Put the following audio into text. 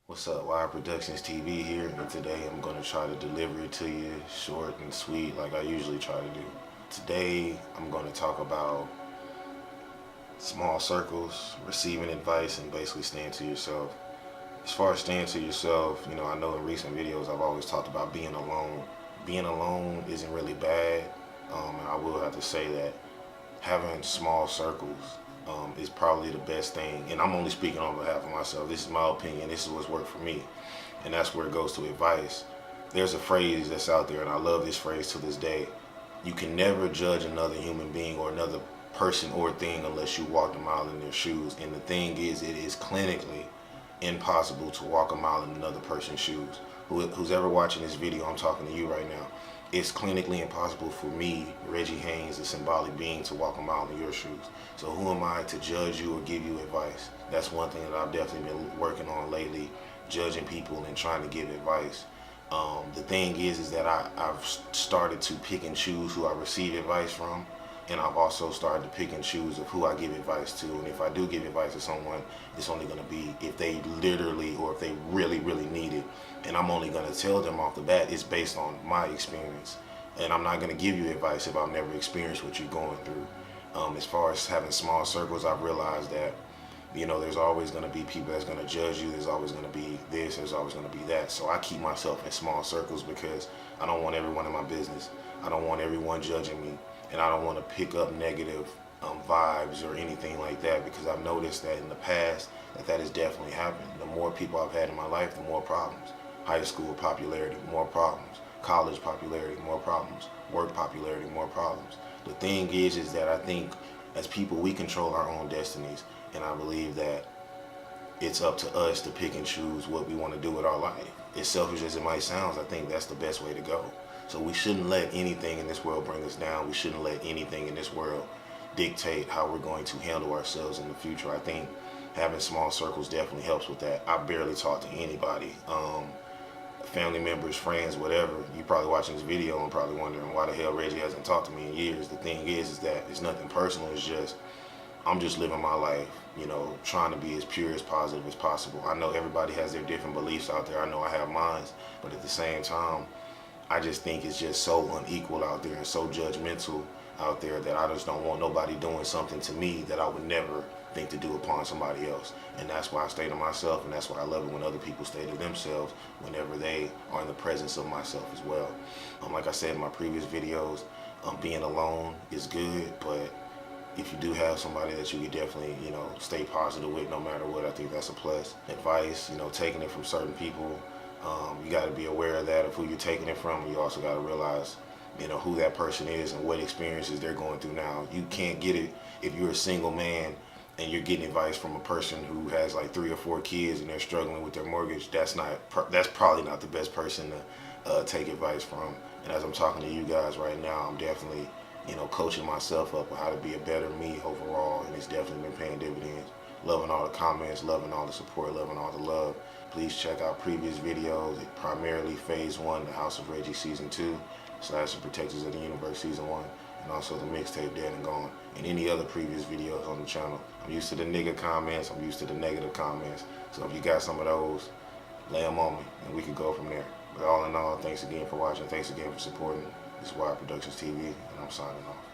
What's up, Wild Productions TV here, and today I'm going to try to deliver it to you short and sweet like I usually try to do. Today I'm going to talk about small circles, receiving advice, and basically staying to yourself. As far as staying to yourself, I know in recent videos I've always talked about being alone. Being alone isn't really bad, and I will have to say that having small circles is probably the best thing. And I'm only speaking on behalf of myself. This is my opinion. This is what's worked for me. And that's where it goes to advice. There's a phrase that's out there, and I love this phrase to this day. You can never judge another human being or another person or thing unless you walk a mile in their shoes. And the thing is, it is clinically impossible to walk a mile in another person's shoes. Who's ever watching this video, I'm talking to you right now. It's clinically impossible for me, Reggie Haynes, a symbolic being, to walk a mile in your shoes. So who am I to judge you or give you advice? That's one thing that I've definitely been working on lately, judging people and trying to give advice. The thing is that I've started to pick and choose who I receive advice from, and I've also started to pick and choose of who I give advice to. And if I do give advice to someone, it's only going to be if they literally or if they really, really need it. And I'm only going to tell them off the bat it's based on my experience. And I'm not going to give you advice if I've never experienced what you're going through. As far as having small circles, I've realized that, there's always going to be people that's going to judge you. There's always going to be this. There's always going to be that. So I keep myself in small circles because I don't want everyone in my business. I don't want everyone judging me. And I don't want to pick up negative vibes or anything like that, because I've noticed that in the past that has definitely happened. The more people I've had in my life, the more problems. High school popularity, more problems. College popularity, more problems. Work popularity, more problems. The thing is that I think as people, we control our own destinies. And I believe that it's up to us to pick and choose what we want to do with our life. As selfish as it might sound, I think that's the best way to go. So we shouldn't let anything in this world bring us down. We shouldn't let anything in this world dictate how we're going to handle ourselves in the future. I think having small circles definitely helps with that. I barely talk to anybody. Family members, friends, whatever. You're probably watching this video and probably wondering why the hell Reggie hasn't talked to me in years. The thing is that it's nothing personal. It's just I'm just living my life, trying to be as pure, as positive as possible. I know everybody has their different beliefs out there. I know I have mine, but at the same time, I just think it's just so unequal out there and so judgmental out there that I just don't want nobody doing something to me that I would never think to do upon somebody else. And that's why I stay to myself, and that's why I love it when other people stay to themselves whenever they are in the presence of myself as well. Like I said in my previous videos, being alone is good, but if you do have somebody that you could definitely, stay positive with no matter what, I think that's a plus. Advice, taking it from certain people, you got to be aware of that, of who you're taking it from. You also got to realize, who that person is and what experiences they're going through now. You can't get it if you're a single man and you're getting advice from a person who has like 3 or 4 kids and they're struggling with their mortgage. That's probably not the best person to take advice from. And as I'm talking to you guys right now, I'm definitely, coaching myself up on how to be a better me overall, and it's definitely been paying dividends. Loving all the comments, loving all the support, loving all the love. Please check out previous videos, primarily Phase 1, The House of Reggie Season 2, / The Protectors of the Universe Season 1, and also the Mixtape Dead and Gone, and any other previous videos on the channel. I'm used to the nigga comments, I'm used to the negative comments, so if you got some of those, lay them on me, and we can go from there. But all in all, thanks again for watching, thanks again for supporting. This is Wild Productions TV, and I'm signing off.